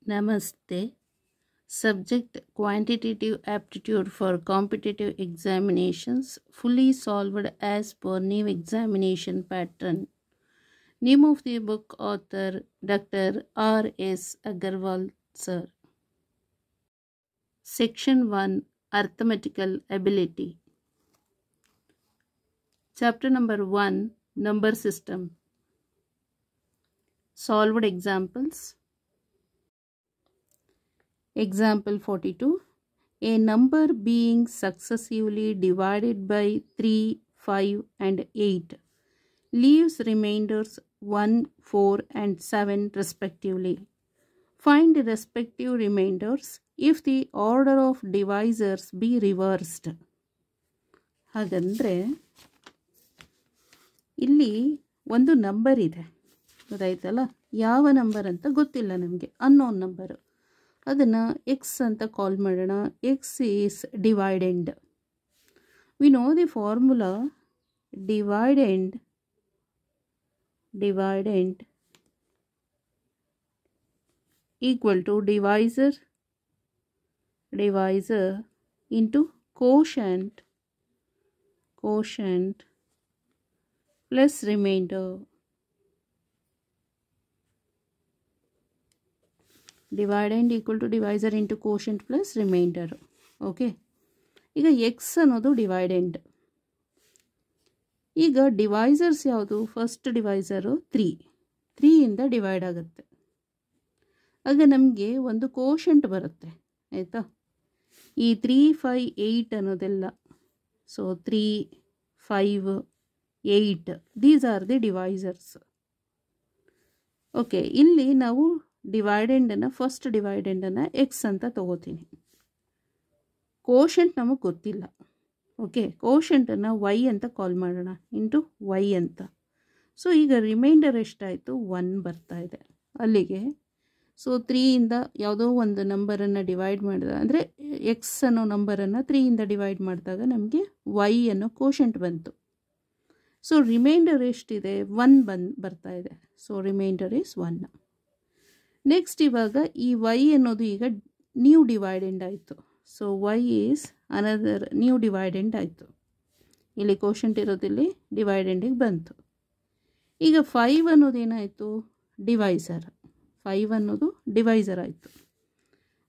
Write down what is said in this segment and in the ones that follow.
Namaste. Subject quantitative aptitude for competitive examinations fully solved as per new examination pattern. Name of the book author Dr. R.S. Agarwal sir. Section 1 Arithmetical Ability. Chapter number 1 Number System. Solved examples. Example 42. A number being successively divided by 3, 5 and 8 leaves remainders 1, 4 and 7 respectively. Find the respective remainders if the order of divisors be reversed. ಹಾಗಂದರೆ ಇಲ್ಲಿ ಒಂದು number ಇದೆ, ಗೊತ್ತಾಯ್ತಲ್ಲ. ಯಾವ number ಅಂತ ಗೊತ್ತಿಲ್ಲ ನಮಗೆ, unknown number. ಅದನ್ನು X ಅಂತ ಕಾಲ್ ಮಾಡೋಣ. X is dividend. We know the formula dividend equal to divisor into quotient plus remainder. Dividend equal to divisor into quotient plus remainder. Okay, ಈಗ ಎಕ್ಸ್ ಅನ್ನೋದು ಡಿವೈಡೆಂಡ್. ಈಗ divisors ಯಾವುದು? First ಡಿವೈಸರು 3 ಇಂದ divide ಆಗುತ್ತೆ. ಆಗ ನಮಗೆ ಒಂದು ಕೋಶಂಟ್ ಬರುತ್ತೆ, ಆಯಿತಾ. ಈ 3, 5, 8 ಅನ್ನೋದೆಲ್ಲ, so 3, 5, 8 these are the divisors. Okay, ಇಲ್ಲಿ ನಾವು ಡಿವೈಡೆಂಡನ್ನು, ಫಸ್ಟ್ ಡಿವೈಡೆಂಡನ್ನು ಎಕ್ಸ್ ಅಂತ ತಗೋತೀನಿ. ಕೋಶಂಟ್ ನಮಗೆ ಗೊತ್ತಿಲ್ಲ. ಓಕೆ, ಕೋಶಂಟನ್ನು ವೈ ಅಂತ ಕಾಲ್ ಮಾಡೋಣ, ಇಂಟು ವೈ ಅಂತ. ಸೊ ಈಗ ರಿಮೈಂಡರ್ ಎಷ್ಟಾಯಿತು? 1 ಬರ್ತಾ ಇದೆ ಅಲ್ಲಿಗೆ. ಸೊ 3ಇಂದ ಯಾವುದೋ ಒಂದು ನಂಬರನ್ನು ಡಿವೈಡ್ ಮಾಡಿದ, ಅಂದರೆ ಎಕ್ಸ್ ಅನ್ನೋ ನಂಬರನ್ನು 3ಇಂದ ಡಿವೈಡ್ ಮಾಡಿದಾಗ ನಮಗೆ ವೈ ಅನ್ನೋ ಕೋಶಂಟ್ ಬಂತು. ಸೊ ರಿಮೈಂಡರ್ ಎಷ್ಟಿದೆ? 1 ಬರ್ತಾ ಇದೆ. So remainder is 1. ನೆಕ್ಸ್ಟ್ ಇವಾಗ ಈ ವೈ ಅನ್ನೋದು ಈಗ ನ್ಯೂ ಡಿವೈಡೆಂಡ್ ಆಯಿತು. So Y is another new dividend ಆಯಿತು. ಇಲ್ಲಿ ಕೋಶಂಟ್ ಇರೋದಿಲ್ಲಿ ಡಿವೈಡೆಂಡಿಗೆ ಬಂತು. ಈಗ 5 ಅನ್ನೋದೇನಾಯಿತು? ಡಿವೈಸರ್. 5 ಅನ್ನೋದು ಡಿವೈಸರ್ ಆಯಿತು.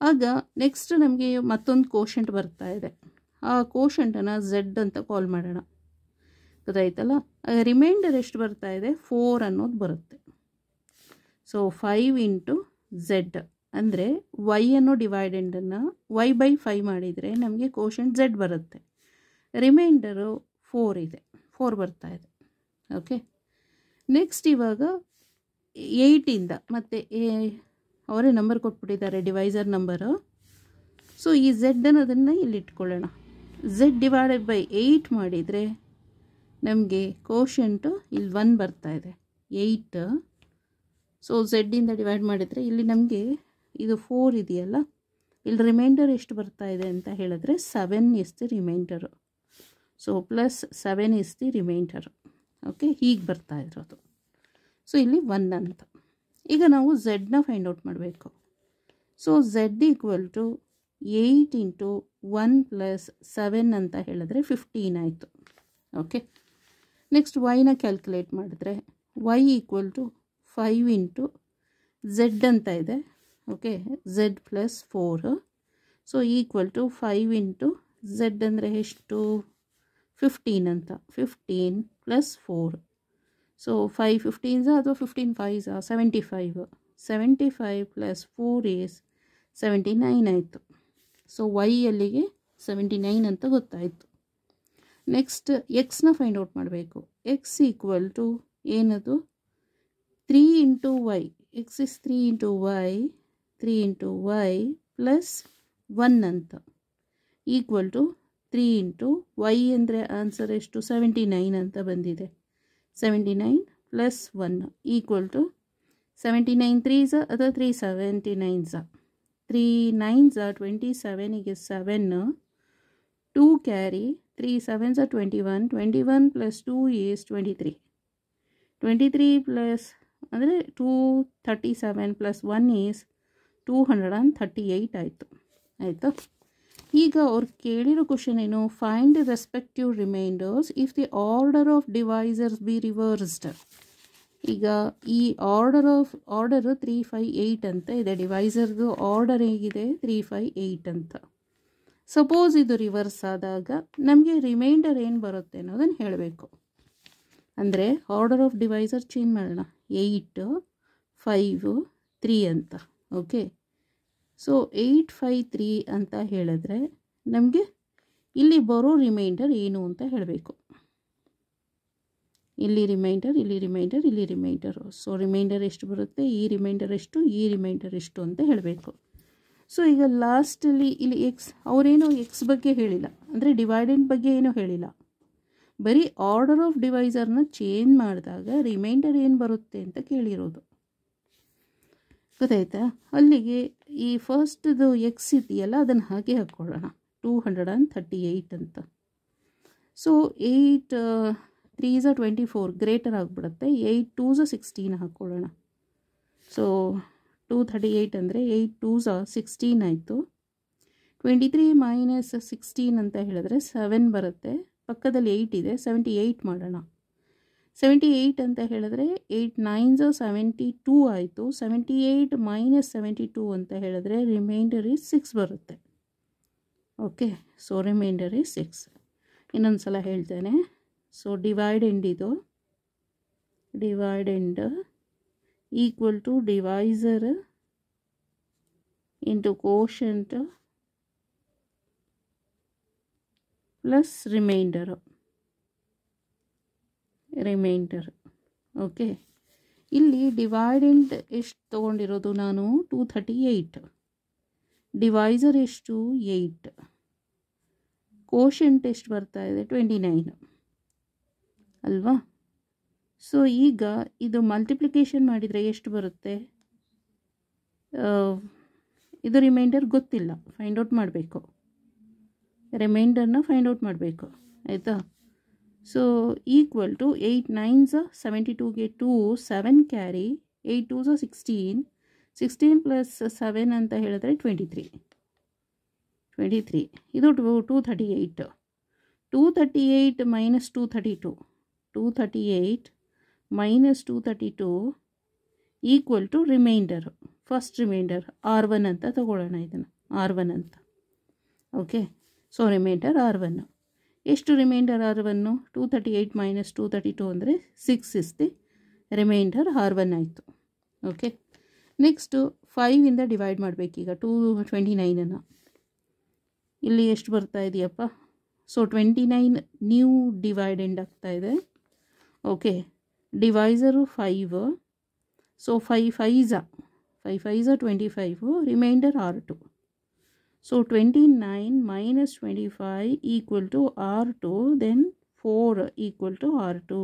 ಆಗ ನೆಕ್ಸ್ಟ್ ನಮಗೆ ಮತ್ತೊಂದು ಕೋಶಂಟ್ ಬರ್ತಾ ಇದೆ. ಆ ಕೋಶಂಟನ್ನು ಝೆಡ್ ಅಂತ ಕಾಲ್ ಮಾಡೋಣ, ಗೊತ್ತಾಯ್ತಲ್ಲ. ರಿಮೈಂಡರ್ ಎಷ್ಟು ಬರ್ತಾ ಇದೆ? 4 ಅನ್ನೋದು ಬರುತ್ತೆ. ಸೊ 5 ಇಂಟು ಝೆಡ್ ಅಂದರೆ ವೈ ಅನ್ನೋ ಡಿವೈಡೆಂಡನ್ನು ವೈ ಬೈ 5 ಮಾಡಿದರೆ ನಮಗೆ ಕೋಶಂಟ್ ಝೆಡ್ ಬರುತ್ತೆ. ರಿಮೈಂಡರು 4 ಇದೆ, 4 ಬರ್ತಾ ಇದೆ. ಓಕೆ, ನೆಕ್ಸ್ಟ್ ಇವಾಗ 8ಇಂದ ಮತ್ತೆ ಅವರೇ ನಂಬರ್ ಕೊಟ್ಬಿಟ್ಟಿದ್ದಾರೆ, ಡಿವೈಸರ್ ನಂಬರು. ಸೊ ಈ ಝೆಡ್ ಅನ್ನೋದನ್ನು ಇಲ್ಲಿ ಇಟ್ಕೊಳ್ಳೋಣ. ಝೆಡ್ ಡಿವೈಡೆಡ್ ಬೈ 8 ಮಾಡಿದರೆ ನಮಗೆ ಕೋಶಂಟು ಇಲ್ಲಿ 1 ಬರ್ತಾ ಇದೆ, 8. ಸೊ ಝೆಡ್ಡಿಂದ ಡಿವೈಡ್ ಮಾಡಿದರೆ ಇಲ್ಲಿ ನಮಗೆ ಇದು 4 ಇದೆಯಲ್ಲ, ಇಲ್ಲಿ ರಿಮೈಂಡರ್ ಎಷ್ಟು ಬರ್ತಾ ಇದೆ ಅಂತ ಹೇಳಿದ್ರೆ 7 is the remainder. So plus 7 is the remainder. Okay, ಹೀಗೆ ಬರ್ತಾ ಇರೋದು. ಸೊ ಇಲ್ಲಿ 1 ಅಂತ. ಈಗ ನಾವು ಝೆಡ್ನ ಫೈಂಡ್ ಔಟ್ ಮಾಡಬೇಕು. So z equal to 8 into 1 plus 7 ಅಂತ ಹೇಳಿದ್ರೆ 15 ಆಯಿತು. ಓಕೆ, ನೆಕ್ಸ್ಟ್ ವೈನ ಕ್ಯಾಲ್ಕುಲೇಟ್ ಮಾಡಿದ್ರೆ y equal to 5 into z ಅಂತ ಇದೆ. Okay, z plus 4. So equal to 5 into z ಅಂದರೆ ಎಷ್ಟು? 15 ಅಂತ. 15 ಪ್ಲಸ್ 4. ಸೊ 5 15s ಅಥವಾ 15 5s 75. 75 ಪ್ಲಸ್ 4 ಈಸ್ 79 ಆಯಿತು. ಸೊ ವೈ ಅಲ್ಲಿಗೆ 79 ಅಂತ ಗೊತ್ತಾಯಿತು. ನೆಕ್ಸ್ಟ್ ಎಕ್ಸ್ನ ಫೈಂಡ್ ಔಟ್ ಮಾಡಬೇಕು. ಎಕ್ಸ್ ಈಕ್ವಲ್ ಟು ಏನದು? 3 into y. X is 3 into y, 3 into y plus 1 ಅಂತ, ಈಕ್ವಲ್ ಟು 3 ಇಂಟು ವೈ ಅಂದರೆ ಆನ್ಸರ್ ಎಷ್ಟು? 79 ಅಂತ ಬಂದಿದೆ. 79 ಪ್ಲಸ್ 1 ಈಕ್ವಲ್ ಟು 79 3s ಅಥವಾ 3 79s. 3 9s 27ಗೆ 7, 2 carry, 3 7s 21, 21 plus 2 is 23. 23 plus ಅಂದರೆ 237 ಪ್ಲಸ್ 1 ಈಸ್ 238 ಆಯಿತು. ಆಯಿತಾ? ಈಗ ಅವ್ರು ಕೇಳಿರೋ ಕ್ವಶನ್ ಏನು, find respective reminders if the order of divisors B reversed. ಈಗ ಈ ಆರ್ಡರು 358 ಅಂತ ಇದೆ, ಡಿವೈಸರ್ದು ಆರ್ಡರ್ ಹೇಗಿದೆ 358 ಅಂತ. ಸಪೋಸ್ ಇದು ರಿವರ್ಸ್ ಆದಾಗ ನಮಗೆ ರಿಮೈಂಡರ್ ಏನು ಬರುತ್ತೆ ಅನ್ನೋದನ್ನು ಹೇಳಬೇಕು. ಅಂದರೆ ಆರ್ಡರ್ ಆಫ್ ಡಿವೈಸರ್ ಚೇಂಜ್ ಮಾಡೋಣ, 8 5 3 ಅಂತ. ಓಕೆ, ಸೊ 853 ಅಂತ ಹೇಳಿದ್ರೆ ನಮಗೆ ಇಲ್ಲಿ ಬರೋ ರಿಮೈಂಡರ್ ಏನು ಅಂತ ಹೇಳಬೇಕು. ಇಲ್ಲಿ ರಿಮೈಂಡರ್, ಇಲ್ಲಿ ರಿಮೈಂಡರ್, ಇಲ್ಲಿ ರಿಮೈಂಡರು. ಸೊ ರಿಮೈಂಡರ್ ಎಷ್ಟು ಬರುತ್ತೆ, ಈ ರಿಮೈಂಡರ್ ಎಷ್ಟು, ಈ ರಿಮೈಂಡರ್ ಎಷ್ಟು ಅಂತ ಹೇಳಬೇಕು. ಸೊ ಈಗ ಲಾಸ್ಟಲ್ಲಿ ಇಲ್ಲಿ ಅವರೇನೋ ಎಕ್ಸ್ ಬಗ್ಗೆ ಹೇಳಿಲ್ಲ, ಅಂದರೆ ಡಿವೈಡೆಂಡ್ ಬಗ್ಗೆ ಏನೂ ಹೇಳಿಲ್ಲ, ಬರೀ ಆರ್ಡರ್ ಆಫ್ ಡಿವೈಸರ್ನ ಚೇಂಜ್ ಮಾಡಿದಾಗ ರಿಮೈಂಡರ್ ಏನು ಬರುತ್ತೆ ಅಂತ ಕೇಳಿರೋದು. ಗೊತ್ತಾಯ್ತಾ? ಅಲ್ಲಿಗೆ ಈ ಫಸ್ಟ್ದು ಎಕ್ಸ್ ಇದೆಯಲ್ಲ ಅದನ್ನು ಹಾಗೆ ಹಾಕ್ಕೊಳ್ಳೋಣ, 238 ಅಂತ. ಸೊ 8 3 × 24 ಗ್ರೇಟರ್ ಆಗಿಬಿಡುತ್ತೆ, 8 2 × 16 ಹಾಕ್ಕೊಳ್ಳೋಣ. ಸೊ 238 ಅಂದರೆ 8 2 × 16 ಆಯಿತು. 23 - 16 ಅಂತ ಹೇಳಿದ್ರೆ 7 ಬರುತ್ತೆ, ಪಕ್ಕದಲ್ಲಿ 8 ಇದೆ, 78 ಮಾಡೋಣ. 78 ಅಂತ ಹೇಳಿದ್ರೆ 8 9 × 72 ಆಯಿತು. 78 - 72 ಅಂತ ಹೇಳಿದ್ರೆ ರಿಮೈಂಡರ್ ಈಸ್ 6 ಬರುತ್ತೆ. Okay, so remainder is 6. ಇನ್ನೊಂದು ಸಲ ಹೇಳ್ತೇನೆ. ಸೊ ಡಿವೈಡೆಂಡ್ ಇದು, dividend equal to divisor into quotient plus remainder. Okay, ಇಲ್ಲಿ ಡಿವೈಡೆಂಡ್ ಎಷ್ಟು ತೊಗೊಂಡಿರೋದು ನಾನು, 238. ಡಿವೈಸರ್ ಎಷ್ಟು, 8. ಕೋಶಂಟ್ ಎಷ್ಟು ಬರ್ತಾ ಇದೆ, 29 ಅಲ್ವಾ? ಸೊ ಈಗ ಇದು ಮಲ್ಟಿಪ್ಲಿಕೇಶನ್ ಮಾಡಿದರೆ ಎಷ್ಟು ಬರುತ್ತೆ, ಇದು ರಿಮೈಂಡರ್ ಗೊತ್ತಿಲ್ಲ, ಫೈಂಡ್ ಔಟ್ ಮಾಡಬೇಕು, ರಿಮೈಂಡರ್ನ ಫೈಂಡ್ ಔಟ್ ಮಾಡಬೇಕು. ಆಯಿತಾ? ಸೊ ಈಕ್ವಲ್ ಟು 8 9 × 72ಗೆ 2 7 ಕ್ಯಾರಿ, 8 2 × 16 16 ಪ್ಲಸ್ 7 ಅಂತ ಹೇಳಿದ್ರೆ 23. ಇದು 238. 238 - 232, 238 - 232 equal to remainder, first remainder R1 ಅಂತ ತಗೊಳ್ಳೋಣ, ಇದನ್ನು R1 ಅಂತ. ಓಕೆ, ಸೊ ರಿಮೈಂಡರ್ R1 ಎಷ್ಟು, ರಿಮೈಂಡರ್ R1 238 - 232 ಅಂದರೆ 6 ಇಸ್ ದಿ ರಿಮೈಂಡರ್ R1 ಆಯಿತು. ಓಕೆ, ನೆಕ್ಸ್ಟು 5ಇಂದ ಡಿವೈಡ್ ಮಾಡಬೇಕೀಗ 229ಅನ್ನು. ಇಲ್ಲಿ ಎಷ್ಟು ಬರ್ತಾ ಇದೆಯಪ್ಪ, ಸೊ 29 ನ್ಯೂ ಡಿವೈಡೆಂಡ್ ಆಗ್ತಾ ಇದೆ. Okay, divisor 5, so 5 5 × 25, remainder R2. So 29 - 25 equal to R2, then 4 equal to R2.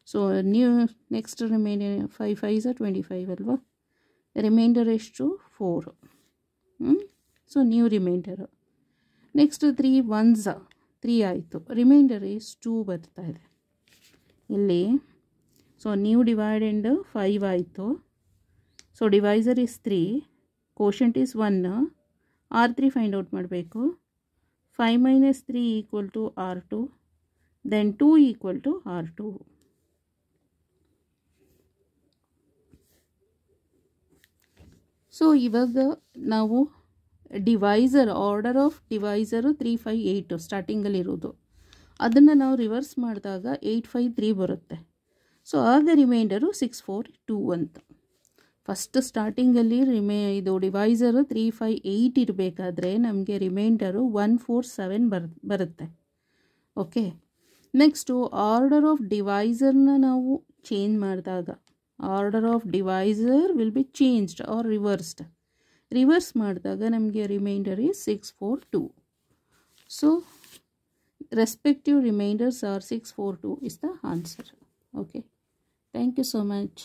So new next remainder 5 5 × 25 ಅಲ್ವಾ, ರಿಮೈಂಡರ್ ಎಷ್ಟು 4. So new reminder. Next 3 1s 3 ಆಯಿತು, ರಿಮೈಂಡರ್ ಈಸ್ 2 ಬರ್ತಾ ಇದೆ ಇಲ್ಲಿ. ಸೊ ನ್ಯೂ ಡಿವೈಡೆಂಡ್ 5 ಆಯಿತು. So divisor is 3, quotient is 1, R3 find out ಮಾಡಬೇಕು. 5 - 3 equal to R2, then 2 equal to R2. So ಇವಾಗ ನಾವು ಡಿವೈಸರ್, ಆರ್ಡರ್ ಆಫ್ ಡಿವೈಸರು 358 ಸ್ಟಾರ್ಟಿಂಗಲ್ಲಿರೋದು, ಅದನ್ನು ನಾವು ರಿವರ್ಸ್ ಮಾಡಿದಾಗ 853 ಬರುತ್ತೆ. ಸೊ ಆಗ ರಿಮೈಂಡರು 642 ಅಂತ. ಫಸ್ಟ್ ಸ್ಟಾರ್ಟಿಂಗಲ್ಲಿ ಇದು ಡಿವೈಸರು 358 ಇರಬೇಕಾದ್ರೆ ನಮಗೆ ರಿಮೈಂಡರು 147 ಬರುತ್ತೆ. ಓಕೆ, ನೆಕ್ಸ್ಟು ಆರ್ಡರ್ ಆಫ್ ಡಿವೈಸರ್ನ ನಾವು ಚೇಂಜ್ ಮಾಡಿದಾಗ, order of divisor will be changed or reversed. Reverse ಮಾಡಿದಾಗ ನಮಗೆ remainder is 642. So respective remainders are 642 is the answer. Okay, thank you so much.